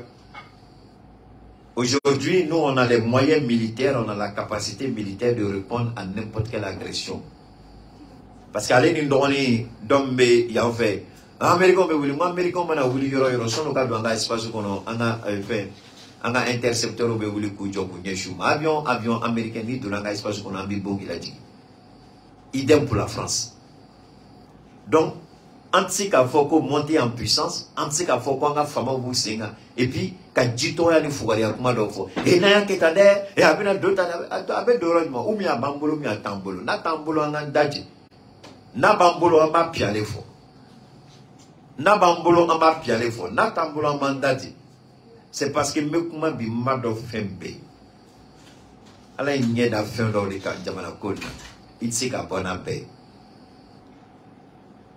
Aujourd'hui, nous, on a les moyens militaires, on a la capacité militaire de répondre à n'importe quelle agression. Parce qu'allez nous donner d'hommes y en fait. Américain be wuli, moi Américain mana wuli yoro sono ka do anga espace kono anga fait anga intercepteur be wuli ku jobu nyeshu. Avion américain ni do anga espace kono ambi bogi la dit. Idem pour la France. Donc antika foko monter en puissance, antika foko anga fama bu senga et puis ka jito ya ni fugari ya kuma do fo. E na ya ketade e abina dota abe dorojmo ou mi abambolo mi atambolo. Na tambolo anga ndaji. Na bambolo amba piale fo. Na bambolo amba piale fo. Na tambolo amba ndaji. C'est parce que me kuma bi mado fembe. Ala nye da fendo de ka jamana kol. Itsika bona be.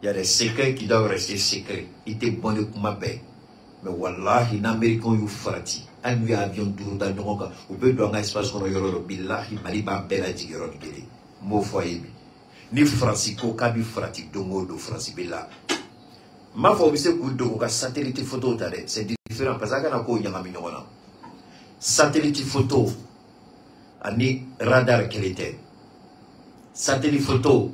Il y a des secrets qui doivent rester secrets. Il était bon de kuma be. Mais wallahi n'américain yu frati. Anu avion duru da ndonga. Ube do nga espace kono yoro billahi mali ba bela jigero ngere. Mo foyer bi. Ni Francisco kabi frati dongo do Francis Bella. Ma faut que vous dongo ka satellite photo tade, c'est différent parce que na ko yanga mi ngona. Satellite photo ani radar qu'il était. Satellite photo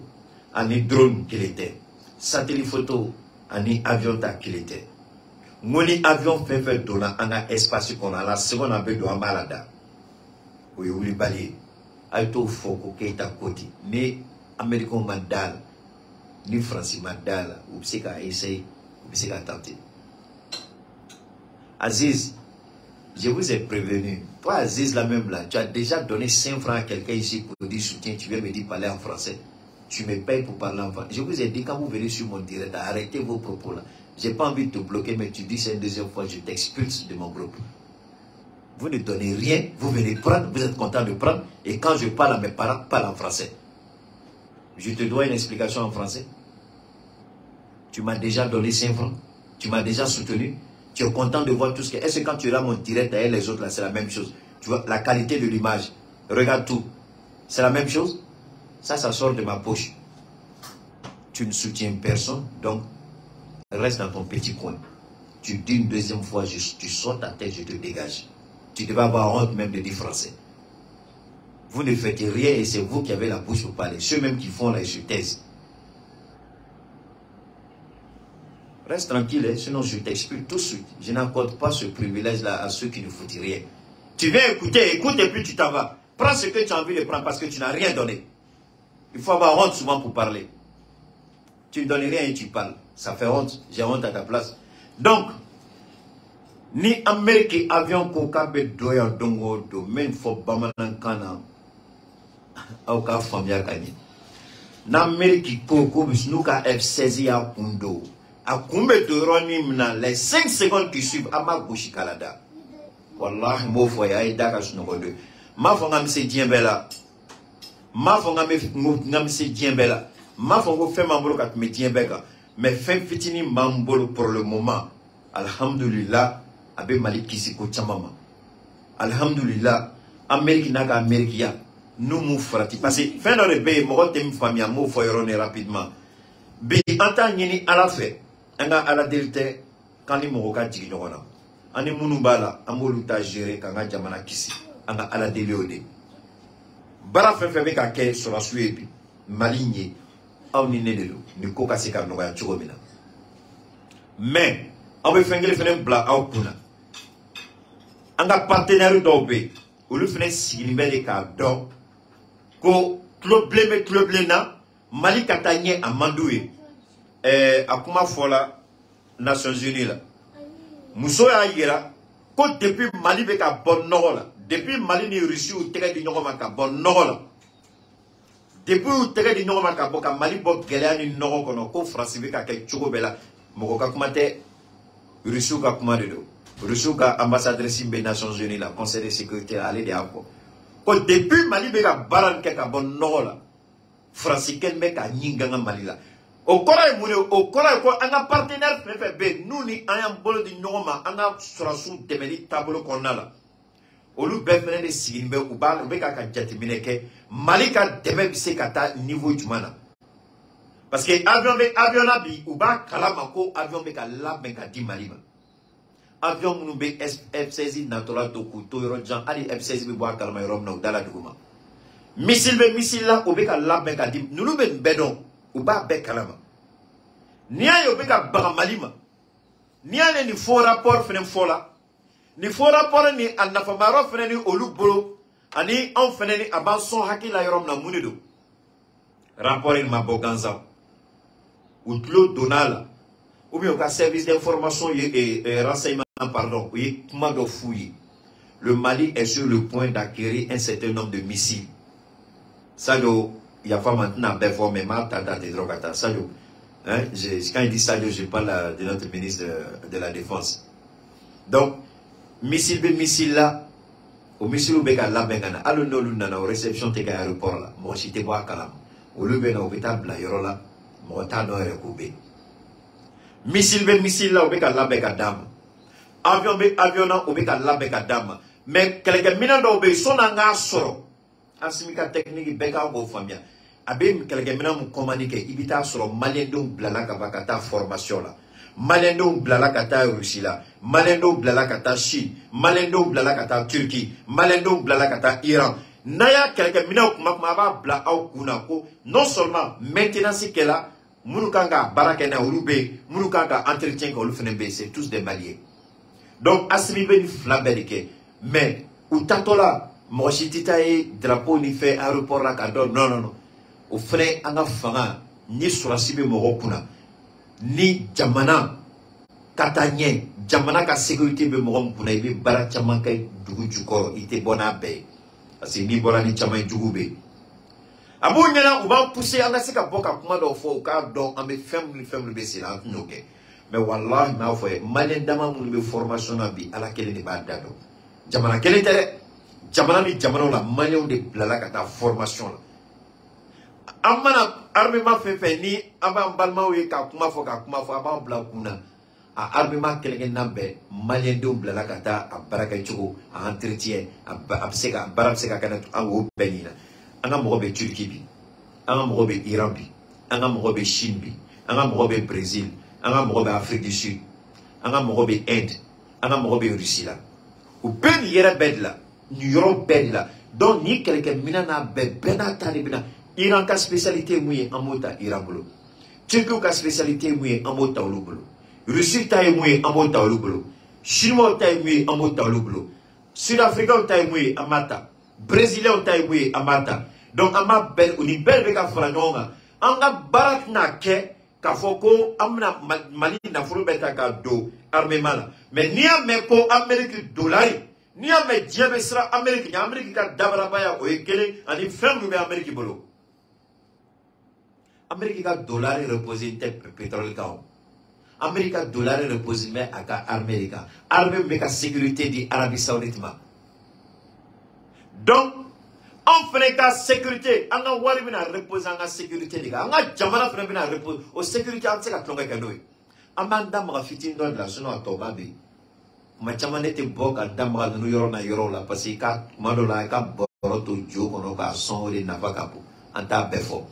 ani drone qu'il était. Satellite photo ani avion ta qu'il était. Moni avion fait dona anga espace qu'on a la seconde abe do amalada. Oui oui bali. Aito foko keita koti. Mais Américain Madal, ni Francis Madal, ou c'est qu'à essayer, ou c'est qu'à tenter. Aziz, je vous ai prévenu. Toi, Aziz, la même là, tu as déjà donné 5 francs à quelqu'un ici pour dire soutien. Tu viens me dire parler en français. Tu me payes pour parler en français. Je vous ai dit, quand vous venez sur mon direct, arrêtez vos propos là. J'ai pas envie de te bloquer, mais tu dis c'est une deuxième fois, je t'expulse de mon groupe. Vous ne donnez rien, vous venez prendre, vous êtes content de prendre, et quand je parle à mes parents, parle en français. Je te dois une explication en français. Tu m'as déjà donné 5 francs. Tu m'as déjà soutenu. Tu es content de voir tout ce que... Est-ce que quand tu auras mon direct avec les autres, là, c'est la même chose? Tu vois, la qualité de l'image. Regarde tout. C'est la même chose? Ça sort de ma poche. Tu ne soutiens personne, donc reste dans ton petit coin. Tu dis une deuxième fois, tu sors ta tête, je te dégage. Tu devais avoir honte même de dire français. Vous ne faites rien et c'est vous qui avez la bouche pour parler. Ceux même qui font là, ils se taisent. Reste tranquille, hein, sinon je t'explique tout de suite. Je n'accorde pas ce privilège-là à ceux qui ne foutent rien. Tu viens écouter, écoute et puis tu t'en vas. Prends ce que tu as envie de prendre parce que tu n'as rien donné. Il faut avoir honte souvent pour parler. Tu ne donnes rien et tu parles. Ça fait honte. J'ai honte à ta place. Donc, ni Amérique avion koka be doya dongo do men fo bamanankana au ka famia kani. Na Amérique koko bisnuka F16 ya kundo. Akumbe doroni mna les 5 secondes qui suivent ama gauche kalada. Wallahi mo fo ya idaka sunogodo. Ma fo ngam se diembela. Ma fo ngam se diembela. Ma fo go fe mambolo kat me diembeka. Mais fin fitini mambolo pour le moment. Alhamdulillah abe mali kisiko chamama. Alhamdulillah Amérique naga Amérique ya. Nous mou frati parce que fin dans le pays mo tem famille mo fo yorone rapidement. Bi anta nyini ala fe. Anga ala delte quand ni mo ka jigi nyona. Ani munu bala amolu ta gérer kanga jamana kisi. Anga ala deleode. Bara fe be ka ke sur la suebi. Maligné. Aw ni nedelo ni ko ka se ka no ya chogo mina. Mais aw be fengele fenen bla aw kuna. Anga partenaire do be. Olu fenen sigini be ka do ko club na Mali katanye amandoué akuma fola Nations Unies là. Muso ya yira ko depuis Mali be ka bon nola. Depuis Mali ni Russie ou tege di nyoma ka bon nola. Depuis ou tege di nyoma ka boka Mali bo gelea ni nogo kono ko France be ka ke chogo bela moko ka kuma te Russie ka kuma de do. Russie ka ambassadrice des Nations Unies là, Conseil de sécurité aller de ako. Ko depuis Mali be ka baran ke ka bon nola. France ken be ka nyinganga Mali là. Au Coran au Coran ko anga partenaire FFB nous ni ayam bolo di nyoma anga surasu demeli tableau konala. Olu be fene de sigimbe u ba be ka jatimine ke Mali ka debe se kata niveau jumana. Parce que avion na bi u ba kala mako avion be ka la be ka di Mali ma. Avion munu be F16 natural to kuto yoro jan ali F16 be bo kala ma yoro na dala duguma. Missile la u be ka la be ka di nulu be bedon ou ba be kalama niya yo be ka baga malima niya ni faux rapport fenen fola ni faux rapport ni annafamaro fenen ni olubolo ani on fenen ni abanson hakila yorom na munido rapport il ma boganza ou de donala ou bien au service d'information et renseignement pardon oui comment de fouiller. Le Mali est sur le point d'acquérir un certain nombre de missiles. Ça, il y a pas maintenant mais ça, hein, quand il dit ça, je parle de notre ministre de la Défense. Donc, missile là, au missile ou beka la bengana, allo no luna au réception teka aéroport là, moi si te bois kalam, au lieu au hôpital la yorola, moi ta no recoube. Missile là au beka la beka dame. Avion na au beka la beka dame. Mais quelqu'un minando be sonanga soro. Asimika technique beka go famia. Abe quelqu'un minam communiquer ibita soro malendo blala kabakata formation là. Malendo blala kata Russie là. Malendo blala kata Chine. Malendo blala kata Turquie. Malendo blala kata Iran. Naya quelqu'un minam makmaba bla au kunako. Non seulement maintenant c'est que là munukanga barakena urube, munukanga entretien ko lufenebe, c'est tous des Maliens. Donc asimi ben flabelike. Mais, ou tatola, moi si titaye drapeau ni fait aéroport la kadon, non. Au frère anga fanga, ni surasibe morokuna, ni jamana, katanye, jamana ka sécurité be morokuna, ibe barak chamanka dugu jukoro, ite bona be. Parce que ni bona ni chamay djugube. Abou nyana, ou va pousser anga seka boka kuma do fo, ou ka don, ame femme be sila, ok. Mais wallah, ma foi, malendama mouni be formation bi, ala kele ne ba dado. Jamana quel était Jamana ni Jamana la manière de blala kata formation là. Amana armement fait ni aba balma we ka kuma fo aba bla kuna. A armement kelgen nambe malien de blala kata a baraka chugo a entretien a seka barab seka kana a wo benina. Anga mo be Turquie bi. Anga mo be Iran bi. Anga mo be Chine bi. Anga mo be Brésil. Anga mo be Afrique du Sud. Anga mo be Inde. Anga mo be Russie là. Ou ben yere bedla, New York bedla. Donc ni quelqu'un minana bena talibina. Iran ka spécialité mouye en mota Irabolo. Turquie ka spécialité mouye en mota Olubolo. Russie ta mouye en mota Olubolo. Chinois ta mouye en mota Olubolo. Sud-Africain ta mouye en mata. Brésilien ta mouye en mata. Donc ama ben ou ni bel beka franonga. Anga barak na ke ka foko amna Mali na furu beta ka do armement. Mais ni a me ko Amérique dolari, ni a me diable sera Amérique, Amérique ka dabarabaya o ekele ani femme be Amérique bolo. Amérique ka dolari reposer pétrole ka. Amérique ka dolari reposer mais aka Amérique. Armée me ka sécurité di Arabie Saoudite ma. Donc on fait ka sécurité, on a wari bina reposer en sécurité diga. On a jamana fena bina reposer o sécurité on ka tonga kanoi. Amanda ma fitin do la sono atoba bi. Ma chamanete boka damra no yoro na yoro la parce que ka madola ka boroto jo kono ka sonre na vakapo anta befo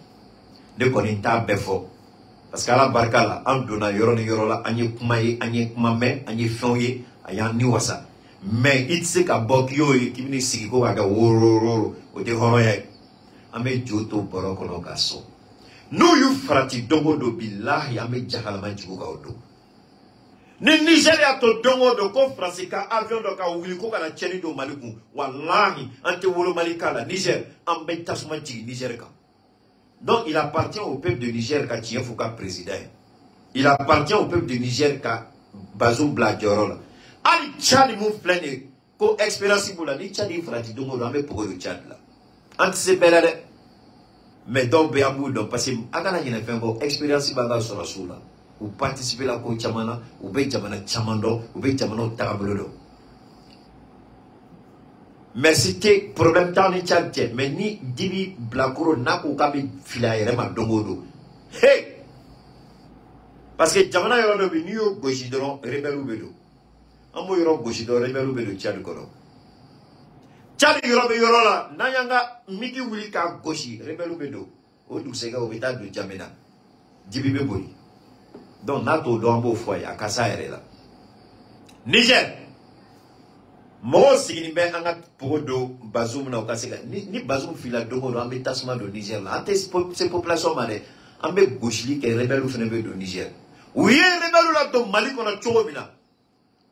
de koninta befo parce que la barka la am dona yoro na yoro la anye kuma me anye fonye aya ni wasa mais itse ka bokyo ki bini sigiko aga wororo o de horoye ame joto boroko no ka so no yu frati dongo do billahi ame jahalama jigo ka odo ni Nigeria to dongo do ko fransika avion do ka wuli ko kana cheni do maliku wallahi ante wolo malika la Niger ambe tasma ji Niger ka. Donc il appartient au peuple de Niger ka tien fuka président. Il appartient au peuple de Niger ka Bazoum Bladjorola. Ali chali mou flene ko expérience boula ni chali frati dongo do ambe poko yo chad la. Ante se belade mais donc be amou do parce que akana yene fengo expérience banga sur la soula. Ou participer à la ko chamana ou be chamana chamando ou be chamano tabolo. Mais c'était problème dans les chats mais ni dibi blakuro nako kabi filaire ma dongodo. Hey, parce que chamana yoro bi ni yo goshidoro rebelu bedo. Amo yoro goshidoro rebelu bedo chad kono. Chad yoro be yoro la nayanga miki wuli ka goshi rebelu bedo. O du sega o beta do jamena. Dibi be boy. Donc, nato dombo foye à Kassa là. Niger. Moi, si je n'ai pas de Bazoum na Okaseka, ni Bazoum fila dongo dans tasma de Niger là. Ante ces populations mané. On peut gaucheli qui est rebelle au Niger. Oui, rebelle là do Mali qu'on a tchoromina.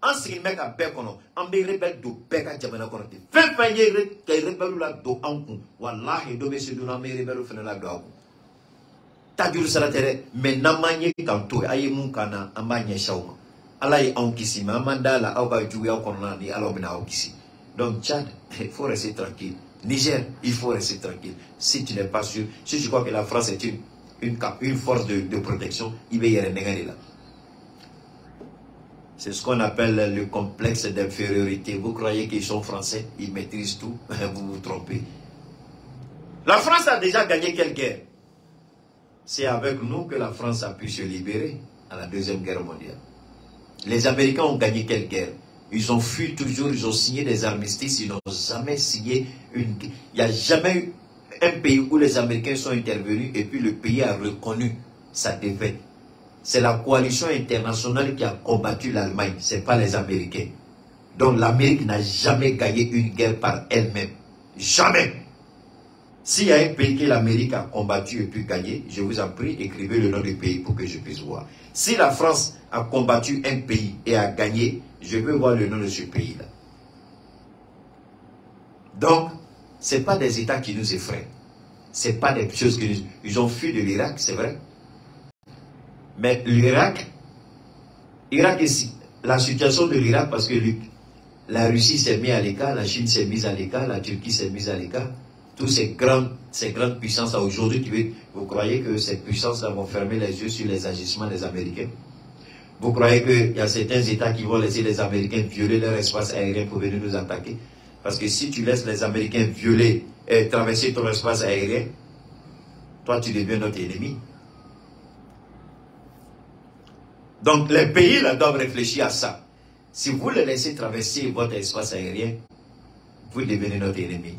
En ce qui mec à Bekono, on peut rebelle do Beka Jamana Korte. Fait payer qui est rebelle là do Ankou. Wallahi, do monsieur do na me rebelle au là do Ankou. Tadjur Salatere, mais Namanye Kanto, Ayemun Kana, Amanye Shauma. Alaï Ankisi, Mamandala, Aoba Jouya Konani, Alomina Ankisi. Donc, Tchad, il faut rester tranquille. Niger, il faut rester tranquille. Si tu n'es pas sûr, si tu crois que la France est une force de protection, il va y avoir là. C'est ce qu'on appelle le complexe d'infériorité. Vous croyez qu'ils sont français, ils maîtrisent tout, vous vous trompez. La France a déjà gagné quelle guerre? C'est avec nous que la France a pu se libérer à la Deuxième Guerre mondiale. Les Américains ont gagné quelle guerre? Ils ont fui toujours, ils ont signé des armistices, ils n'ont jamais signé une guerre. Il n'y a jamais eu un pays où les Américains sont intervenus et puis le pays a reconnu sa défaite. C'est la coalition internationale qui a combattu l'Allemagne, ce n'est pas les Américains. Donc l'Amérique n'a jamais gagné une guerre par elle-même. Jamais. S'il y a un pays que l'Amérique a combattu et puis gagné, je vous en prie, écrivez le nom du pays pour que je puisse voir. Si la France a combattu un pays et a gagné, je veux voir le nom de ce pays-là. Donc, ce n'est pas des États qui nous effraient. Ce n'est pas des choses que nous... Ils ont fui de l'Irak, c'est vrai. Mais l'Irak, la situation de l'Irak, parce que la Russie s'est mise à l'écart, la Chine s'est mise à l'écart, la Turquie s'est mise à l'écart. Toutes ces grandes puissances aujourd'hui, vous croyez que ces puissances-là vont fermer les yeux sur les agissements des Américains? Vous croyez qu'il y a certains États qui vont laisser les Américains violer leur espace aérien pour venir nous attaquer? Parce que si tu laisses les Américains violer et traverser ton espace aérien, toi tu deviens notre ennemi. Donc les pays là doivent réfléchir à ça. Si vous les laissez traverser votre espace aérien, vous devenez notre ennemi.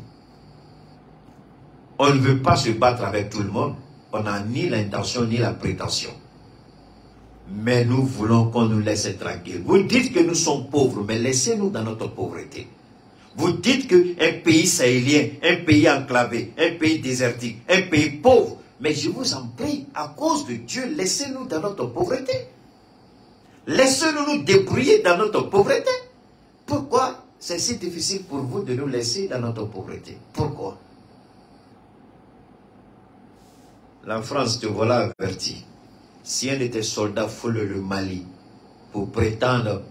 On ne veut pas se battre avec tout le monde. On n'a ni l'intention ni la prétention. Mais nous voulons qu'on nous laisse tranquille. Vous dites que nous sommes pauvres, mais laissez-nous dans notre pauvreté. Vous dites qu'un pays sahélien, un pays enclavé, un pays désertique, un pays pauvre, mais je vous en prie, à cause de Dieu, laissez-nous dans notre pauvreté. Laissez-nous nous débrouiller dans notre pauvreté. Pourquoi c'est si difficile pour vous de nous laisser dans notre pauvreté? Pourquoi? La France, te voilà averti. Si un de tes soldats foule le Mali pour prétendre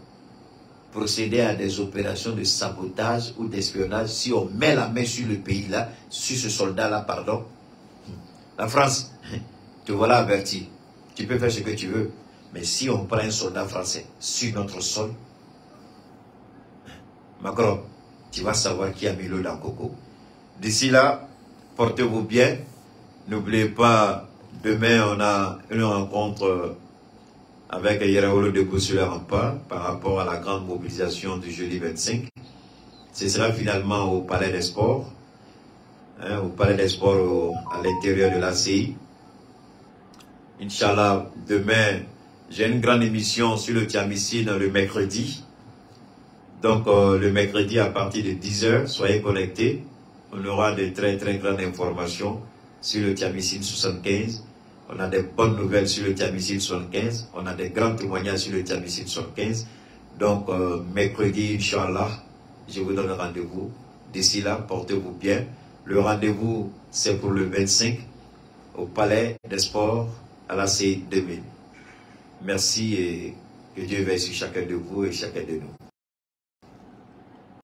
procéder à des opérations de sabotage ou d'espionnage, si on met la main sur le pays là, sur ce soldat-là, pardon, la France, te voilà averti. Tu peux faire ce que tu veux, mais si on prend un soldat français sur notre sol, Macron, tu vas savoir qui a mis l'eau dans le coco. D'ici là, portez-vous bien. N'oubliez pas, demain on a une rencontre avec Yeraolo de Boussula-Rampa par rapport à la grande mobilisation du jeudi 25. Ce sera finalement au Palais des Sports, au Palais des Sports à l'intérieur de l'ACI. Inch'Allah, demain, j'ai une grande émission sur le Tiamissine le mercredi. Donc le mercredi à partir de 10 h, soyez connectés. On aura de très très grandes informations sur le Tiamissine 75. On a des bonnes nouvelles sur le Tiamissine 75. On a des grands témoignages sur le Tiamissine 75. Donc, mercredi, Inch'Allah, je vous donne rendez-vous. D'ici là, portez-vous bien. Le rendez-vous, c'est pour le 25 au Palais des Sports à la CI 2000. Merci et que Dieu veille sur chacun de vous et chacun de nous.